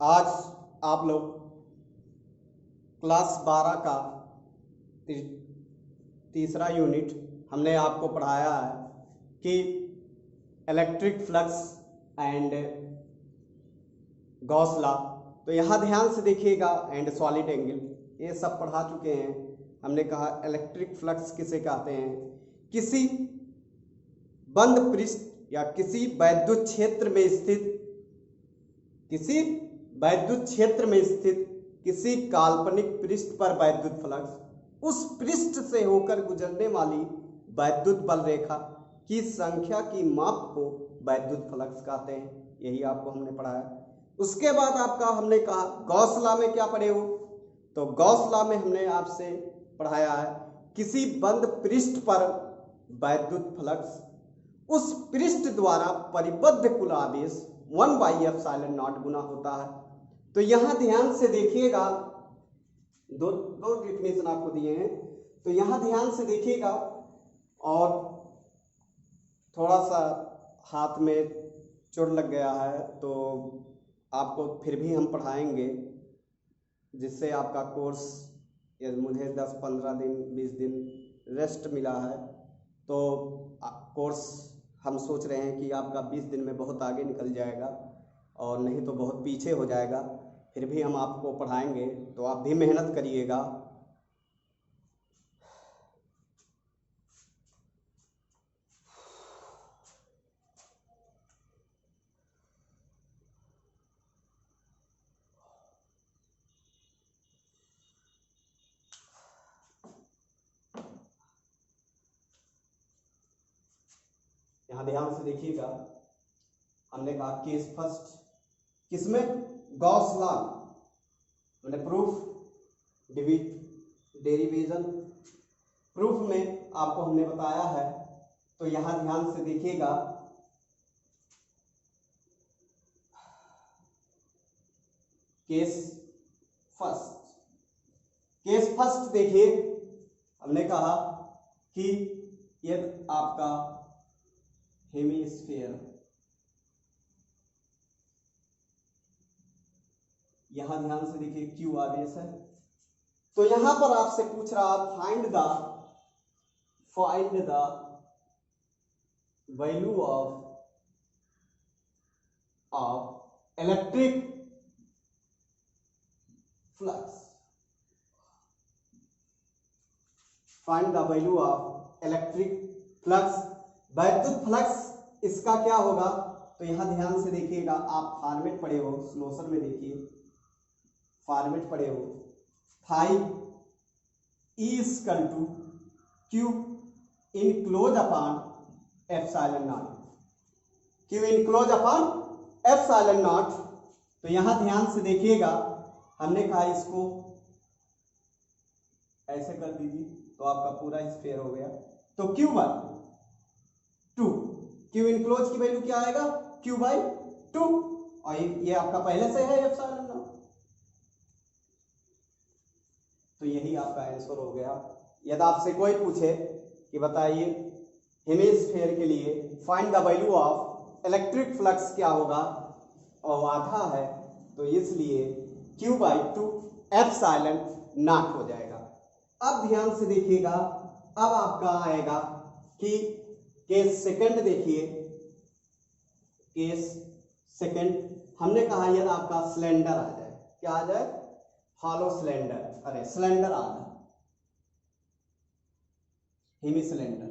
आज आप लोग क्लास 12 का तीसरा यूनिट हमने आपको पढ़ाया है कि electric flux and Gauss law. तो यहाँ ध्यान से देखिएगा, एंड सॉलिड एंगल ये सब पढ़ा चुके हैं। हमने कहा इलेक्ट्रिक फ्लक्स किसे कहते हैं, किसी बंद पृष्ठ या किसी वैद्युत क्षेत्र में स्थित किसी काल्पनिक पृष्ठ पर वैद्युत फ्लक्स उस पृष्ठ से होकर गुजरने वाली वैद्युत बल रेखा की संख्या की माप को वैद्युत फ्लक्स कहते हैं। यही आपको हमने पढ़ाया। उसके बाद आपका हमने कहा गॉस लॉ में क्या पढ़े हो, तो गॉस लॉ में हमने आपसे पढ़ाया है किसी बंद पृष्ठ पर वैद्युत फ्लक्स उस पृष्ठ द्वारा परिबद्ध कुल आवेश 1/ε0 गुना होता है। तो यहां ध्यान से देखिएगा, दो डेफिनेशन आपको दिए हैं, तो यहां ध्यान से देखिएगा। और थोड़ा सा हाथ में चोट लग गया है तो आपको फिर भी हम पढ़ाएंगे, जिससे आपका कोर्स, मुझे 10-15 दिन 20 दिन रेस्ट मिला है, तो कोर्स हम सोच रहे हैं कि आपका 20 दिन में बहुत आगे निकल जाएगा और नहीं तो बहुत पीछे हो जाएगा। फिर भी हम आपको पढ़ाएंगे, तो आप भी मेहनत करिएगा। यहाँ ध्यान से देखिएगा, हमने कहा केस फर्स्ट किसमें, गॉस लॉ, मैंने प्रूफ डेरिवेशन प्रूफ में आपको हमने बताया है। तो यहां ध्यान से देखिएगा, केस फर्स्ट देखिए, हमने कहा कि यदि आपका हेमिस्फीयर, यहां ध्यान से देखिए क्यू आवेश है, तो यहां पर आपसे पूछ रहा find the value of electric flux, find the value of electric flux, वैद्युत फ्लक्स इसका क्या होगा। तो यहां ध्यान से देखिएगा, आप फॉर्मेट पढ़े हो, स्लोसर में देखिए फॉर्मेट पढ़े हो, 5 Q enclose upon ε0, Q enclose upon ε0। तो यहां ध्यान से देखिएगा, हमने कहा इसको ऐसे कर दीजिए तो आपका पूरा स्फीयर हो गया। तो Q/2, Q इनक्लोज की वैल्यू क्या आएगा, Q/2, और ये आपका पहले से है ε0। तो यही आपका आंसर हो गया। यदि आपसे कोई पूछे कि बताइए हेमिस्फीयर के लिए find the value of electric flux क्या होगा, और आधा है, तो इसलिए Q/2 ε0 हो जाएगा। अब ध्यान से देखिएगा, अब आपका आएगा कि केस सेकंड देखिए, केस सेकंड हमने कहा यदि आपका सिलेंडर आ जाए, क्या आ जाए, हॉलो सिलेंडर, अरे सिलेंडर आ जाए, हेमी सिलेंडर।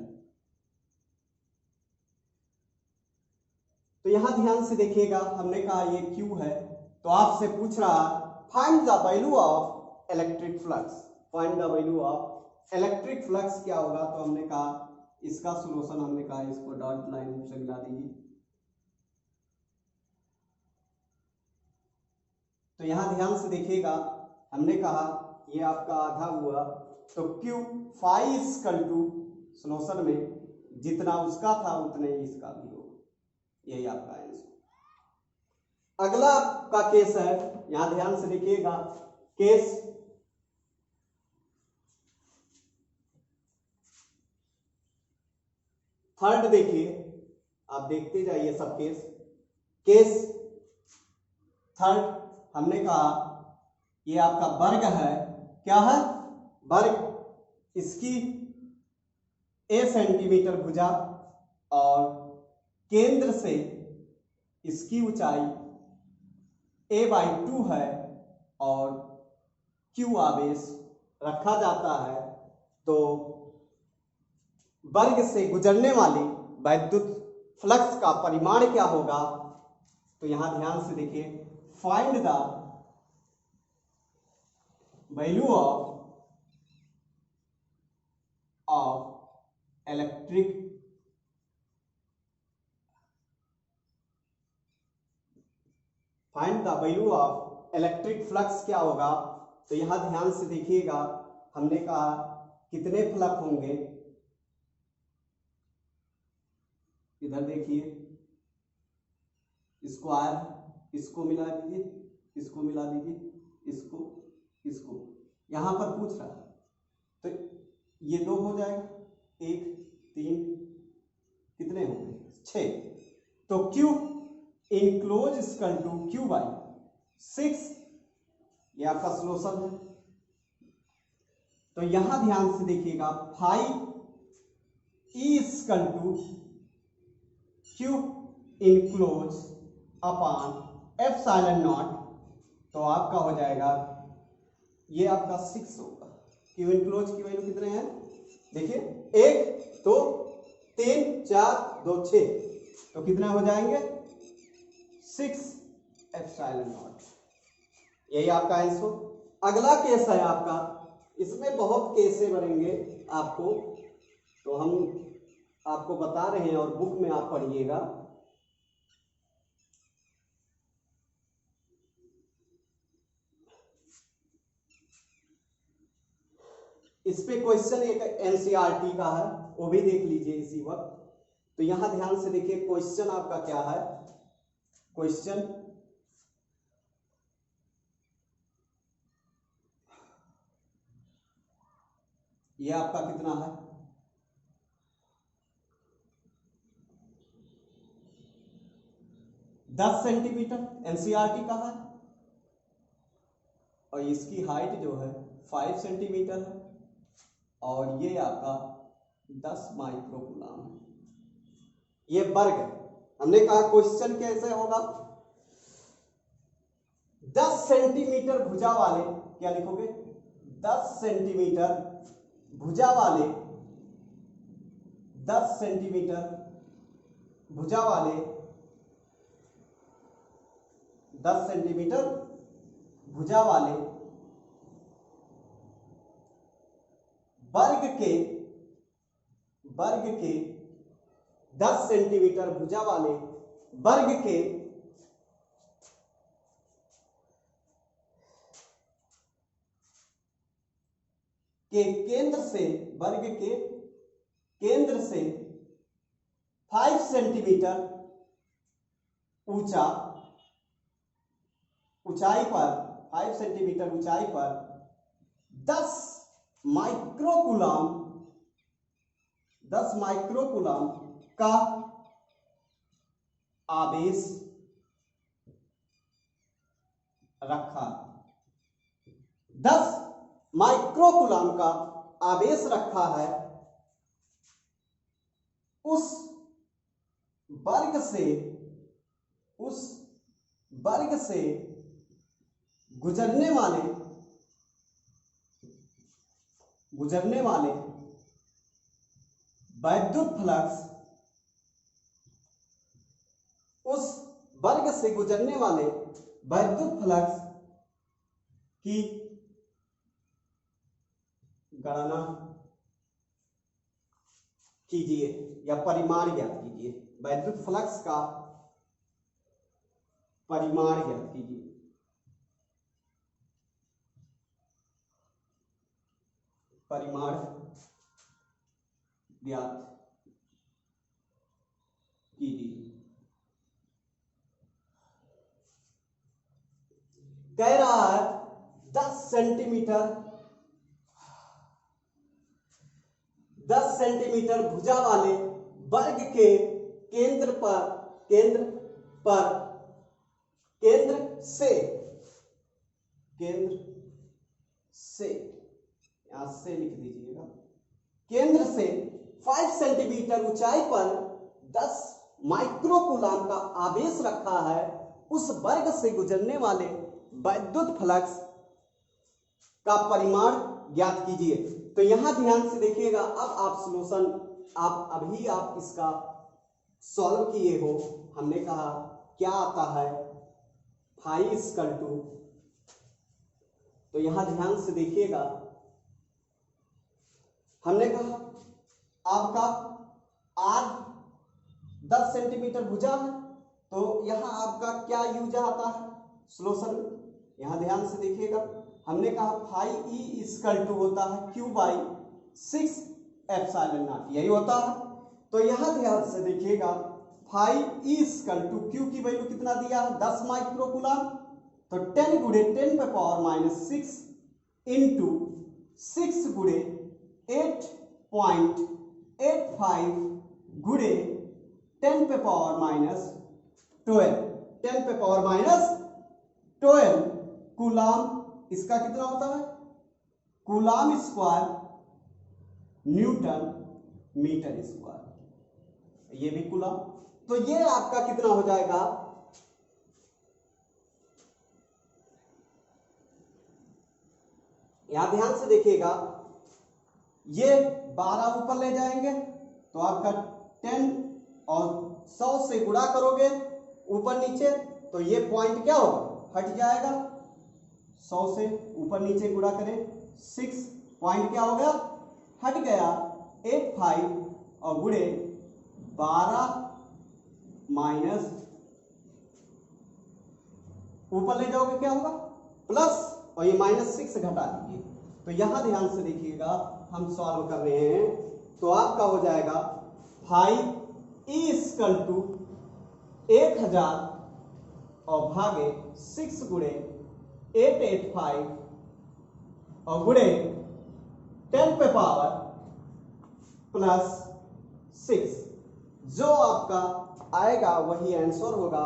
तो यहां ध्यान से देखिएगा, हमने कहा ये Q है, तो आपसे पूछ रहा find the value of electric flux, find the value of electric flux क्या होगा। तो हमने कहा इसका सॉल्यूशन, हमने कहा इसको डॉट लाइन से मिला दीजिए। तो यहां ध्यान से देखिएगा, हमने कहा ये आपका आधा हुआ, तो Q 5 सॉल्यूशन में जितना उसका था उतने ही इसका भी होगा। यही आपका आंसर। अगला आपका केस है, यहां ध्यान से देखिएगा, केस थर्ड देखिए, आप देखते जाइए सब केस। केस थर्ड हमने कहा ये आपका वर्ग है, क्या है, वर्ग, इसकी a सेंटीमीटर भुजा और केंद्र से इसकी ऊंचाई a/2 है और q आवेश रखा जाता है। तो वर्ग से गुजरने वाली वैद्युत फ्लक्स का परिमाण क्या होगा, तो यहां ध्यान से देखिए, find the value of electric find the value of electric flux क्या होगा। तो यहां ध्यान से देखिएगा, हमने कहा कितने फ्लक्स होंगे, इधर देखिए, स्क्वायर, इसको मिला दीजिए, इसको मिला दीजिए, इसको इसको, यहां पर पूछ रहा है तो ये 2 हो जाएगा, 1 3 कितने होंगे, 6। तो Q enclose equal to Q/6, ये आपका सॉल्यूशन है। तो यहां ध्यान से देखिएगा, 5E equal to Q enclose upon epsilon naught, तो आपका हो जाएगा, ये आपका 6 होगा। Q इनक्लोज की वैल्यू कितने हैं, देखिए 1 2 3 4 2 6, तो कितने हो जाएंगे, 6 एप्सिलॉन नॉट, यही आपका आंसर। अगला केस है आपका, इसमें बहुत केसें बनेंगे आपको, तो हम आपको बता रहे हैं और बुक में आप पढ़िएगा। इस पे क्वेश्चन एक एनसीईआरटी का है, वो भी देख लीजिए इसी वक्त। तो यहां ध्यान से देखिए, क्वेश्चन आपका क्या है, क्वेश्चन ये आपका कितना है, 10 सेंटीमीटर, एनसीईआरटी का है, और इसकी हाइट जो है 5 सेंटीमीटर है, और ये आपका 10 माइक्रोकूलम है, ये वर्ग है। हमने कहा क्वेश्चन कैसे होगा, 10 सेंटीमीटर भुजा वाले, क्या लिखोगे, 10 सेंटीमीटर भुजा वाले, 10 सेंटीमीटर भुजा वाले, 10 सेंटीमीटर भुजा वाले वर्ग के 10 सेंटीमीटर भुजा वाले वर्ग के केंद्र से, वर्ग के केंद्र से 5 सेंटीमीटर ऊंचाई पर, 5 सेंटीमीटर ऊंचाई पर 10 माइक्रोकूलम का आवेश रखा, 10 माइक्रोकूलम का आवेश रखा है, उस वर्ग से गुजरने वाले वैद्युत फ्लक्स, उस वर्ग से गुजरने वाले वैद्युत फ्लक्स की गणना कीजिए या परिमाण ज्ञात कीजिए, वैद्युत फ्लक्स का परिमाण ज्ञात कीजिए। परिमाण ज्ञात कीजिए। कह रहा है 10 सेंटीमीटर भुजा वाले वर्ग के केंद्र से केंद्र से, यहां से लिख दीजिएगा, केंद्र से 5 सेंटीमीटर ऊंचाई पर 10 माइक्रोकूलाम का आवेश रखा है, उस वर्ग से गुजरने वाले वैद्युत फ्लक्स का परिमाण ज्ञात कीजिए। तो यहां ध्यान से देखिएगा, अब आप सॉल्यूशन आप इसका सॉल्व किए हो। हमने कहा क्या आता है, फाई इक्वल टू, तो यहां ध्यान से देखिएगा, हमने कहा आपका आर 10 सेंटीमीटर भुजा है, तो यहां आपका क्या यूज आता है सॉल्यूशन में, यहां ध्यान से देखिएगा, हमने कहा फाई ई इक्वल टू होता है क्यू बाई 6 एप्सिलॉन नॉट, यही होता है। तो यहां ध्यान से देखिएगा, phi E equal to Q की वैल्यू कितना दिया है 10 माइक्रोकूलाम, तो 10 गुणे 10 पे पावर माइनस 6 इंटू 6 गुणे 8.85 गुणे 10 पे पावर माइनस 12, 10 पे पावर माइनस 12 कूलाम, इसका कितना होता है coulomb square newton metre square, ये भी कूलाम। तो ये आपका कितना हो जाएगा, यहां ध्यान से देखिएगा, ये 12 ऊपर ले जाएंगे तो आपका 10 और 100 से गुणा करोगे ऊपर नीचे, तो ये पॉइंट क्या होगा हट जाएगा, 100 से ऊपर नीचे गुणा करें 6 पॉइंट क्या होगा हट गया, 85 और गुणे 12 माइनस ऊपर ले जाओगे क्या होगा प्लस, और ये माइनस 6 घटा दीजिए। तो यहां ध्यान से देखिएगा, हम सॉल्व कर रहे हैं, तो आपका हो जाएगा फाइव ई इक्वल टू 1000 और भागे 6 गुणे 885 और गुणे 10 पे पावर प्लस 6, जो आपका आएगा वही आंसर होगा।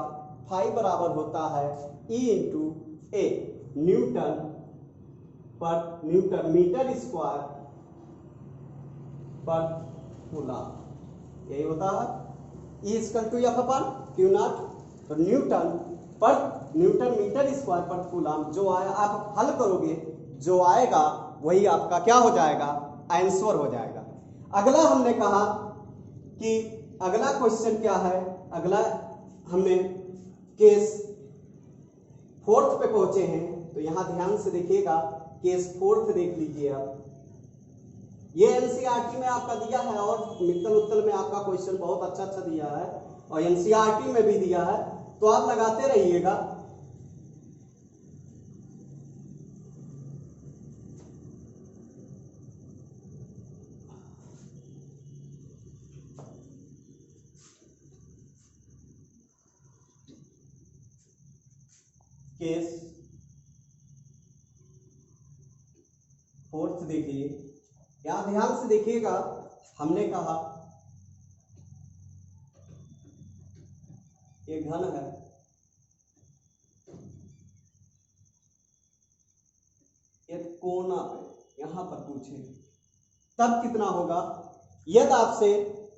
फाइव बराबर होता है E into A newton per metre square per coulomb, यही होता है E equal to F upon Q naught, तो newton metre square per coulomb, जो आया आप हल करोगे जो आएगा वही आपका क्या हो जाएगा आंसर हो जाएगा। अगला हमने कहा कि अगला क्वेश्चन क्या है, अगला हमने केस 4th पे पहुंचे हैं, तो यहां ध्यान से देखिएगा, केस 4th देख लीजिए आप, ये एनसीईआरटी में आपका दिया है और मित्तल उत्तल में आपका क्वेश्चन बहुत अच्छा अच्छा दिया है और एनसीईआरटी में भी दिया है, तो आप लगाते रहिएगा। केस 4th देखिए, यहां ध्यान से देखिएगा, हमने कहा ये घन है, ये कोना पे यहां पर पूछे तब कितना होगा, यदि आपसे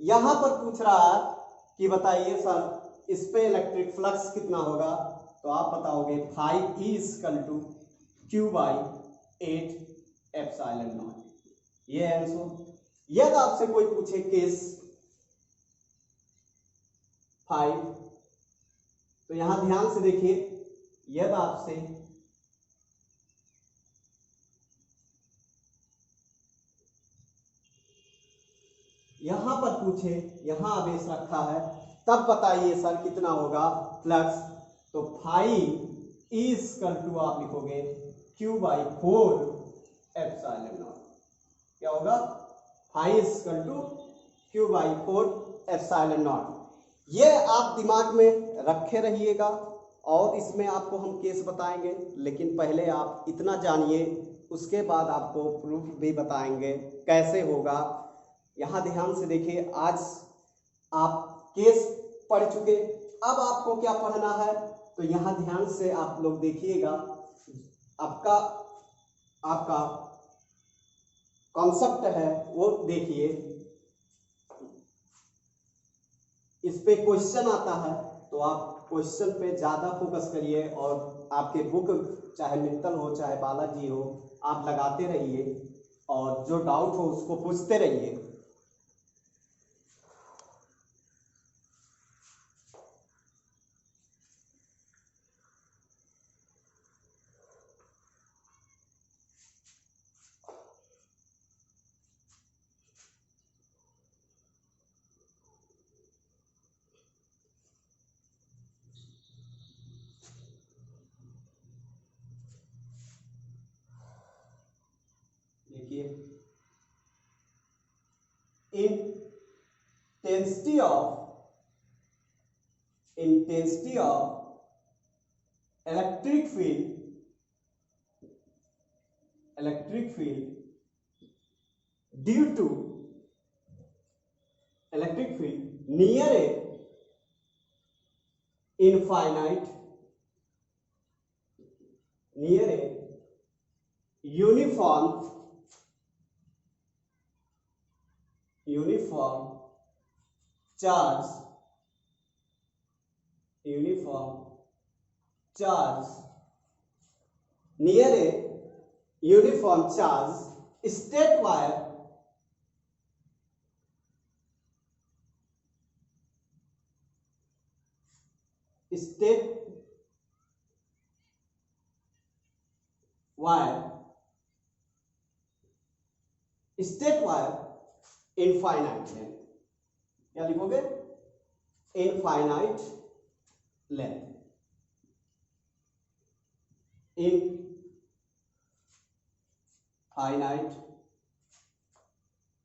यहां पर पूछ रहा है कि बताइए सर इस पे इलेक्ट्रिक फ्लक्स कितना होगा, तो आप बताओगे five E equal to Q by 8 epsilon naught, ये आंसर। यदि आपसे कोई पूछे केस 5, तो यहां ध्यान से देखिए, यदि आपसे यहां पर पूछे, यहां आवेश रखा है, तब बताइए सर कितना होगा फ्लक्स, तो फाइव ई इक्वल टू आप लिखोगे क्यू बाई 4 एप्सिलॉन नॉट, क्या होगा five equal to Q by 4 epsilon naught. ये आप दिमाग में रखे रहिएगा और इसमें आपको हम केस बताएंगे, लेकिन पहले आप इतना जानिए, उसके बाद आपको प्रूफ भी बताएंगे कैसे होगा। यहाँ ध्यान से देखिए, आज आप केस पढ़ चुके, अब आपको क्या पढ़ना है, तो यहाँ ध्यान से आप लोग देखिएगा, आपका आपका कॉन्सेप्ट है वो देखिए, इस पे क्वेश्चन आता है तो आप क्वेश्चन पे ज्यादा फोकस करिए और आपके बुक चाहे मित्तल हो चाहे बालाजी हो आप लगाते रहिए और जो डाउट हो उसको पूछते रहिए। देखिए, intensity of electric field due to electric field near a infinite near a uniform charge near a uniform charge state wire state wire infinite length, क्या लिखोगे? infinite length, infinite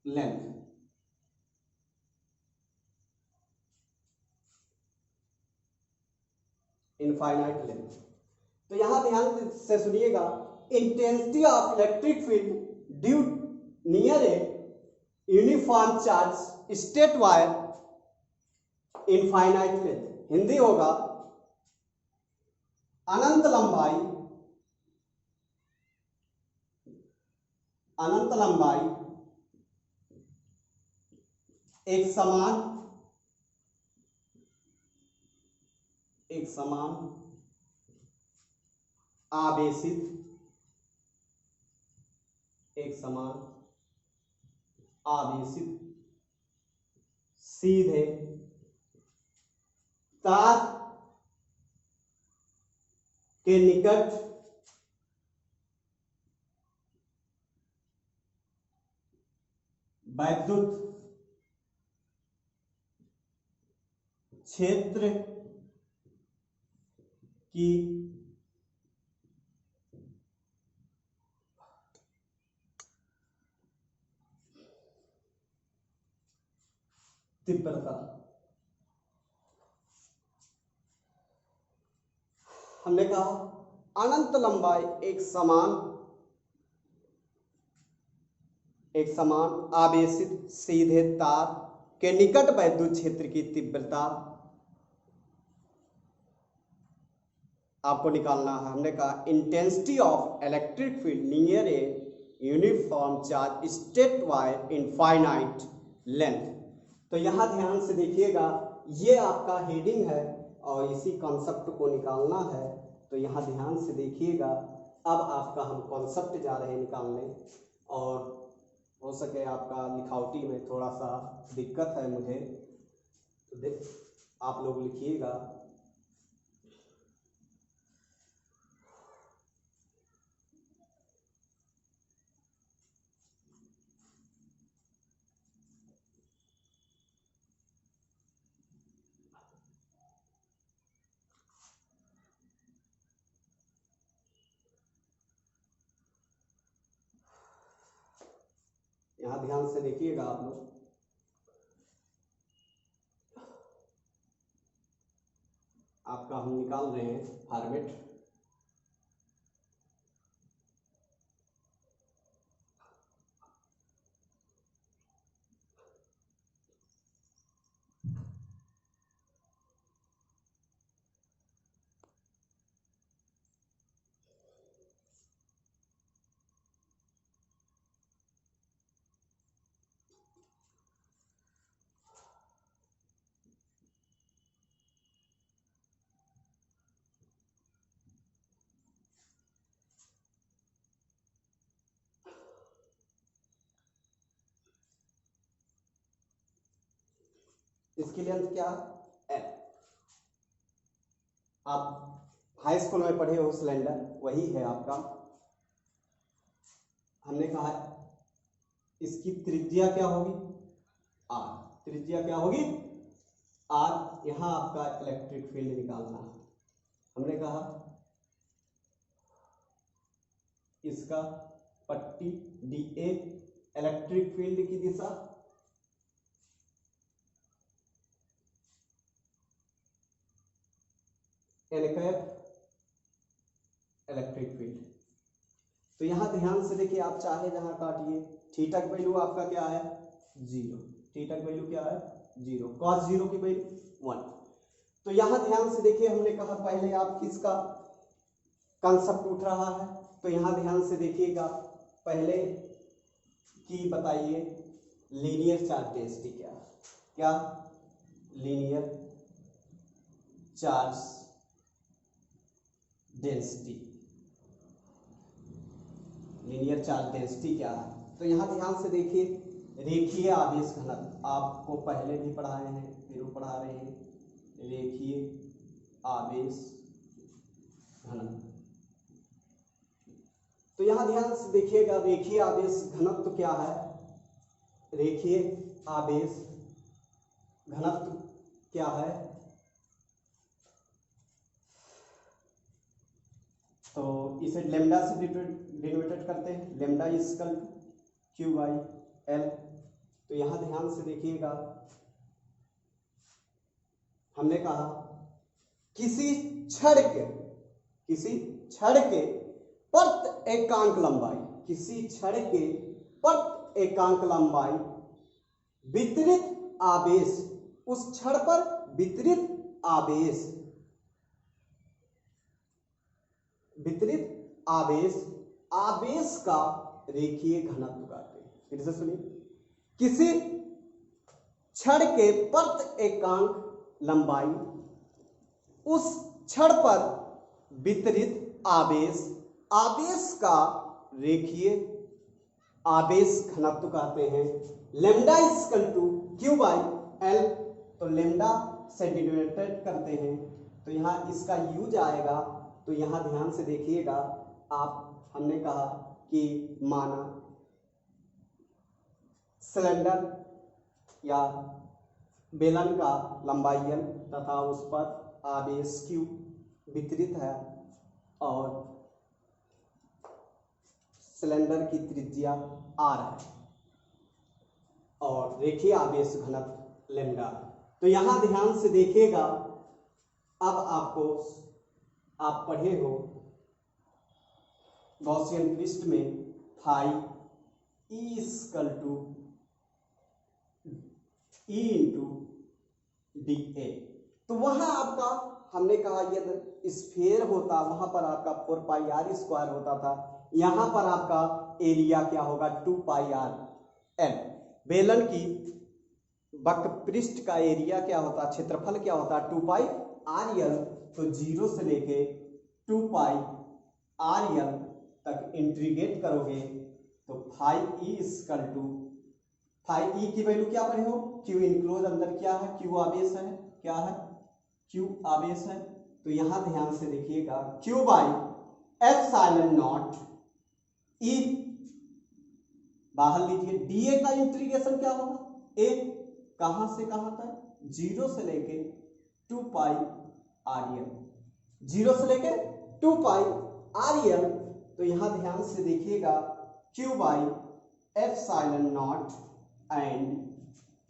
length। Infinite length. तो यहां ध्यान से सुनिएगा, intensity of electric field due near a uniform charge state wire infinite length. Hindi होगा अनंत लंबाई एक समान आवेशित सीधे तार के निकट वैद्युत क्षेत्र की तीव्रता। हमने कहा अनंत लंबाई एक समान आवेशित सीधे तार के निकट वैद्युत क्षेत्र की तीव्रता आपको निकालना है। हमने कहा intensity of electric field near a uniform charge state wire infinite length. तो यहां ध्यान से देखिएगा, ये आपका हेडिंग है और इसी कॉन्सेप्ट को निकालना है। तो यहाँ ध्यान से देखिएगा, अब आपका हम कॉन्सेप्ट जा रहे हैं निकालने, और हो सके आपका लिखावटी में थोड़ा सा दिक्कत है मुझे, तो आप लोग लिखिएगा। यहाँ ध्यान से देखिएगा आप लोग, आपका हम निकाल रहे हैं फॉर्मेट। इसकी लेंथ क्या है एल। आप हाई स्कूल में पढ़े हो सिलेंडर, वही है आपका। हमने कहा इसकी त्रिज्या क्या होगी आर, त्रिज्या क्या होगी आर। यहां आपका इलेक्ट्रिक फील्ड निकालना है। हमने कहा इसका पट्टी डी ए, इलेक्ट्रिक फील्ड की दिशा एन कैप, इलेक्ट्रिक फील्ड। तो यहां ध्यान से देखिए, आप चाहे जहां काटिए, थीटा की वैल्यू आपका क्या है 0, थीटा की वैल्यू क्या है 0, कॉस 0 की वैल्यू 1। तो यहां ध्यान से देखिए, हमने कहा पहले आप किसका कंसेप्ट उठ रहा है, तो यहां ध्यान से देखिएगा, पहले की बताइए लीनियर चार्ज डेंसिटी क्या है, क्या linear charge density, linear charge density क्या है। तो यहां ध्यान से देखिए, रेखीय आवेश घनत्व आपको पहले भी पढ़ाए हैं, फिर पढ़ा रहे हैं, रेखीय आवेश घनत्व। तो यहां ध्यान से देखिएगा, रेखीय आवेश घनत्व क्या है, रेखीय आवेश घनत्व क्या है, तो इसे लेमडा से डिनोटेड करते हैं, lambda equal to Q by L. तो यहां ध्यान से देखिएगा, हमने कहा किसी छड़ के प्रति एकांक लंबाई, किसी छड़ के प्रति एकांक लंबाई वितरित आवेश, उस छड़ पर वितरित आवेश, आवेश का रेखीय घनत्व कहते हैं। फिर से सुनिए, किसी छड़ के प्रति एकांक लंबाई, उस छड़ पर वितरित आवेश, आवेश का रेखीय आवेश घनत्व कहते हैं। Lambda equal to Q by L. तो लेमडा से डिनोटेड करते हैं, तो यहां इसका यूज आएगा। तो यहां ध्यान से देखिएगा आप, हमने कहा कि माना सिलेंडर या बेलन का लंबाई एल तथा उस पर आवेश क्यू वितरित है, और सिलेंडर की त्रिज्या आर है, और रेखीय आवेश घनत्व लेमडा। तो यहां ध्यान से देखिएगा, अब आपको, आप पढ़े हो गॉसियन पृष्ठ में phi E equal to E into D A. तो वहां आपका, हमने कहा यदि स्फीयर होता, वहां पर आपका 4 पाई आर स्क्वायर होता था, यहां पर आपका एरिया क्या होगा 2 पाई आर एल। बेलन की वक्र पृष्ठ का एरिया क्या होता है, क्षेत्रफल क्या होता है 2 पाई आर एल। तो 0 से लेके 2 पाई आर एल तक इंटीग्रेट करोगे, तो five E equal to, five E की वैल्यू क्या पढ़े हो क्यू इनक्लोज, अंदर क्या है क्यू आवेश है, क्या है क्यू आवेश है। तो यहां ध्यान से देखिएगा, क्यू बाई एप्सिलॉन नॉट ई, बाहर लीजिए, डीए का इंटीग्रेशन क्या होगा, ए कहां से कहां तक 0 से लेके 2 पाई आर एल, 0 से लेके 2 पाई आर एल। तो यहां ध्यान से देखिएगा, Q by epsilon not and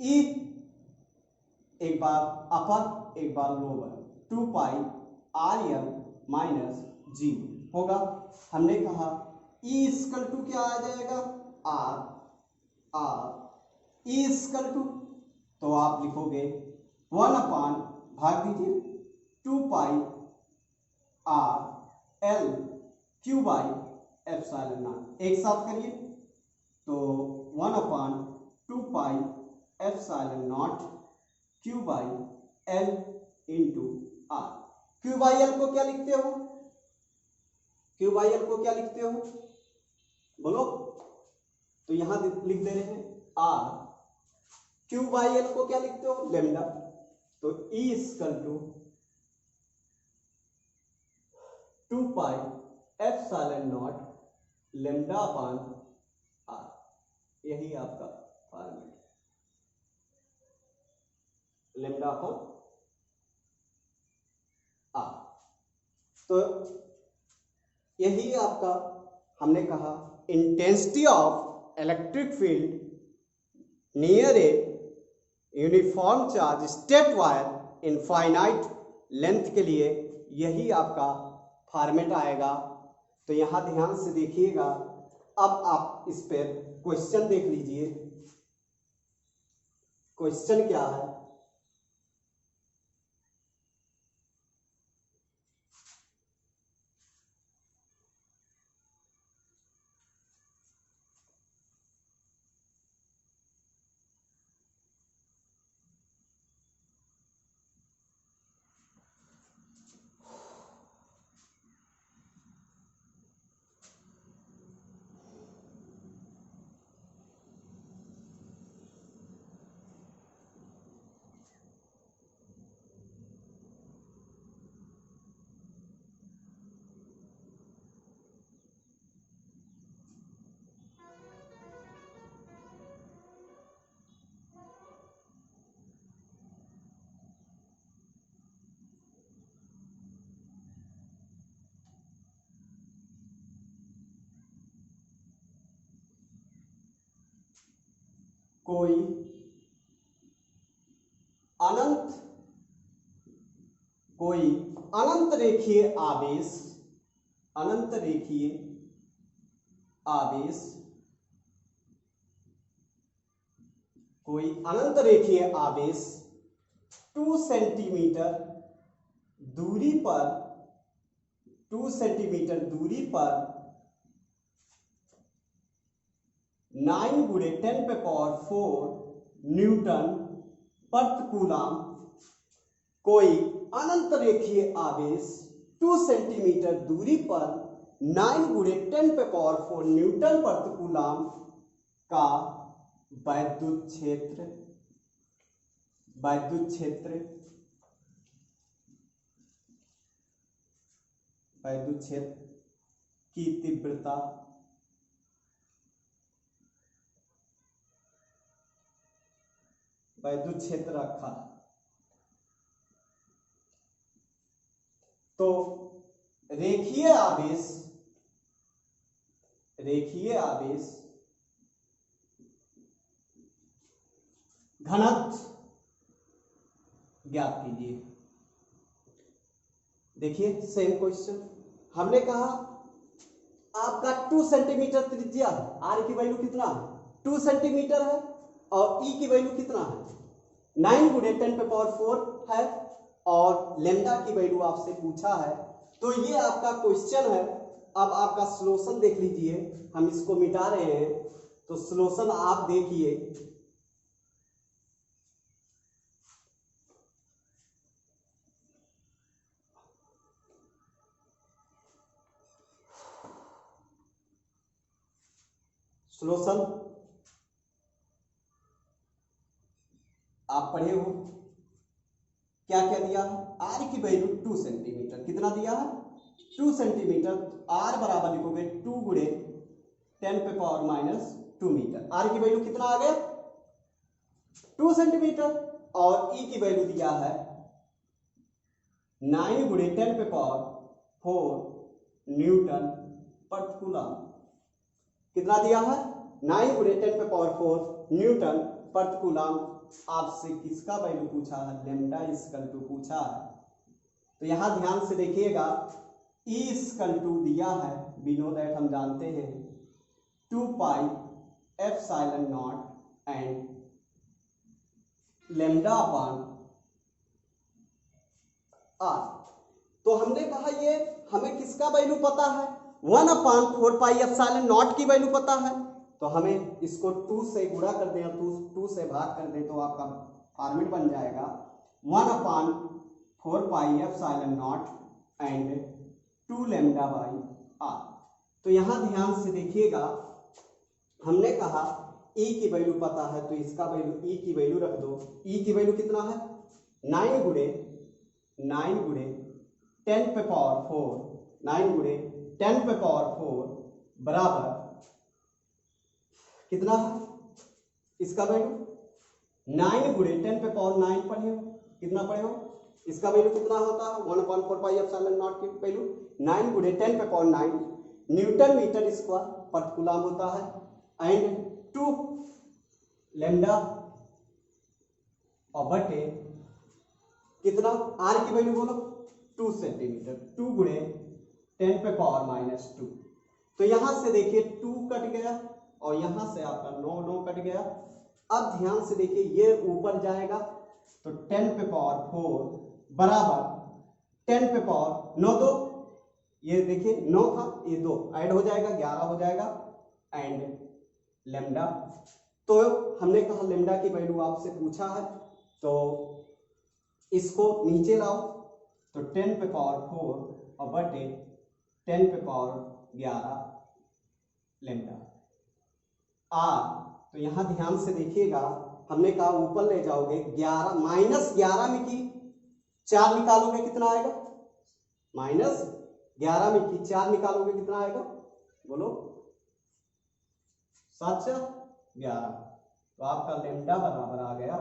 E, एक बार अपर एक बार lower, 2 pi R L minus 0 होगा। हमने कहा ई इक्वल टू क्या आ जाएगा आर, ई इक्वल टू, तो आप लिखोगे 1 अपान, भाग दीजिए 2 pi R L Q by epsilon nought, एक साथ करिए, तो 1 upon 2 pi epsilon nought Q by L into R. Q by L को क्या लिखते हो, क्यू बाई एल को क्या लिखते हो बोलो, तो यहां लिख दे रहे हैं आर क्यू बाई एल को क्या लिखते हो, लेमडा। तो E equal to 2 pi epsilon naught lambda upon R, यही आपका फॉर्मूला, लेमडा अपान आर। तो यही आपका हमने कहा intensity of electric field near a uniform charge state wire infinite length के लिए यही आपका फॉर्मेट आएगा। तो यहां ध्यान से देखिएगा। अब आप इस पर क्वेश्चन देख लीजिए। क्वेश्चन क्या है, कोई अनंत रेखीय आवेश, अनंत रेखीय आवेश, कोई अनंत रेखीय आवेश 2 सेंटीमीटर दूरी पर, 2 सेंटीमीटर दूरी पर 9 गुणे 10⁴ न्यूटन प्रति कूलम, कोई अनंत रेखीय आवेश 2 सेंटीमीटर दूरी पर 9 गुणे 10⁴ न्यूटन प्रति कूलम का वैद्युत क्षेत्र, वैद्युत क्षेत्र, वैद्युत क्षेत्र की तीव्रता, वैद्युत क्षेत्र रखा। तो रेखीय आवेश, रेखीय आवेश घनत्व ज्ञात कीजिए। देखिए सेम क्वेश्चन हमने कहा आपका 2 सेंटीमीटर त्रिज्या है, आर की वैल्यू कितना है 2 सेंटीमीटर है, और ई की वैल्यू कितना है 9 गुणे 10⁴ है, और लेमडा की वैल्यू आपसे पूछा है। तो ये आपका क्वेश्चन है। अब आपका सॉल्यूशन देख लीजिए, हम इसको मिटा रहे हैं। तो सॉल्यूशन आप देखिए, सॉल्यूशन आप पढ़े हो, क्या क्या दिया है, आर की वैल्यू 2 सेंटीमीटर, कितना दिया है 2 सेंटीमीटर, आर बराबर लिखोगे 2 गुणे 10⁻⁻2 मीटर। आर की वैल्यू कितना आ गया 2 सेंटीमीटर, और ई की वैल्यू दिया है 9 गुणे 10⁻4 न्यूटन प्रति कूलम। कितना दिया है 9 गुणे 10⁻4 न्यूटन प्रति कूलम। आपसे किसका वैल्यू पूछा है, लेमडा इक्वल टू पूछा है। तो यहां ध्यान से देखिएगा, ई इक्वल टू दिया है, वी नो दैट हम जानते हैं 2 pi epsilon not and lambda upon R. तो हमने कहा ये हमें किसका वैल्यू पता है 1/4 पाई एप्सिलॉन नॉट की वैल्यू पता है। तो हमें इसको 2 से गुणा कर दें, 2 से भाग कर दें, तो आपका फॉर्मेट बन जाएगा 1/4 pi epsilon not and 2 lambda by R. तो यहां ध्यान से देखिएगा, हमने कहा ई की वैल्यू पता है तो इसका वैल्यू ई की वैल्यू रख दो। ई की वैल्यू कितना है 9 गुणे 10 पे पावर 4, 9 गुणे 10 पे पावर 4 बराबर कितना है इसका वैल्यू 9 गुणे 10 पे पावर 9 पढ़े हो, कितना पढ़े हो, इसका वैल्यू कितना होता है 1/4 पाई एप्सिलॉन नॉट की वैल्यू 9 गुणे 10 पे power 9 Newton metre square per coulomb होता है एंड 2 लैम्डा और बटे कितना आर की वैल्यू बोलो 2 सेंटीमीटर, 2 गुणे 10 पे पावर -2। तो यहां से देखिए 2 कट गया और यहां से आपका 9 कट गया। अब ध्यान से देखिए ये ऊपर जाएगा तो 10 पे पावर 4 बराबर 10 पे पावर 9 2, ये देखिए 9 था ये 2 ऐड हो जाएगा 11 हो जाएगा एंड लैम्डा। तो हमने कहा लैम्डा की वैल्यू आपसे पूछा है तो इसको नीचे लाओ तो 10 पे पावर 4 और बटे 10 पे पावर 11 लैम्डा आर। तो यहां ध्यान से देखिएगा हमने कहा ऊपर ले जाओगे 11 -11 में की 4 निकालोगे कितना आएगा, -11 में की 4 निकालोगे कितना आएगा बोलो 7 4 11। तो आपका लैम्डा बराबर आ गया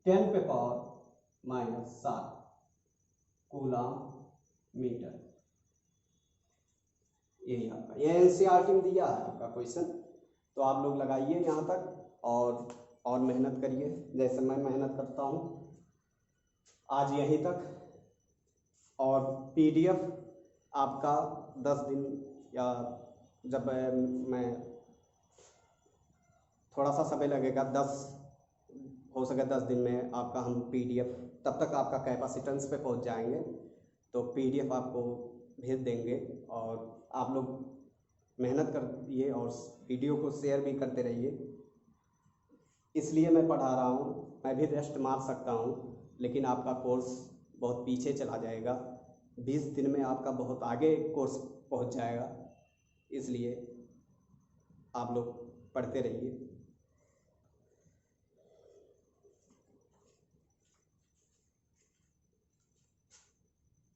10 पे पावर -7 कूलम मीटर। यही आपका ये एनसीईआरटी में दिया है आपका क्वेश्चन। तो आप लोग लगाइए यहाँ तक और मेहनत करिए जैसे मैं मेहनत करता हूँ। आज यहीं तक और पीडीएफ आपका 10 दिन या जब मैं थोड़ा सा समय लगेगा 10 हो सके 10 दिन में आपका हम पीडीएफ तब तक आपका कैपेसिटेंस पे पहुंच जाएंगे तो पीडीएफ आपको भेज देंगे और आप लोग मेहनत करिए और वीडियो को शेयर भी करते रहिए। इसलिए मैं पढ़ा रहा हूँ, मैं भी रेस्ट मार सकता हूँ लेकिन आपका कोर्स बहुत पीछे चला जाएगा। 20 दिन में आपका बहुत आगे कोर्स पहुँच जाएगा, इसलिए आप लोग पढ़ते रहिए।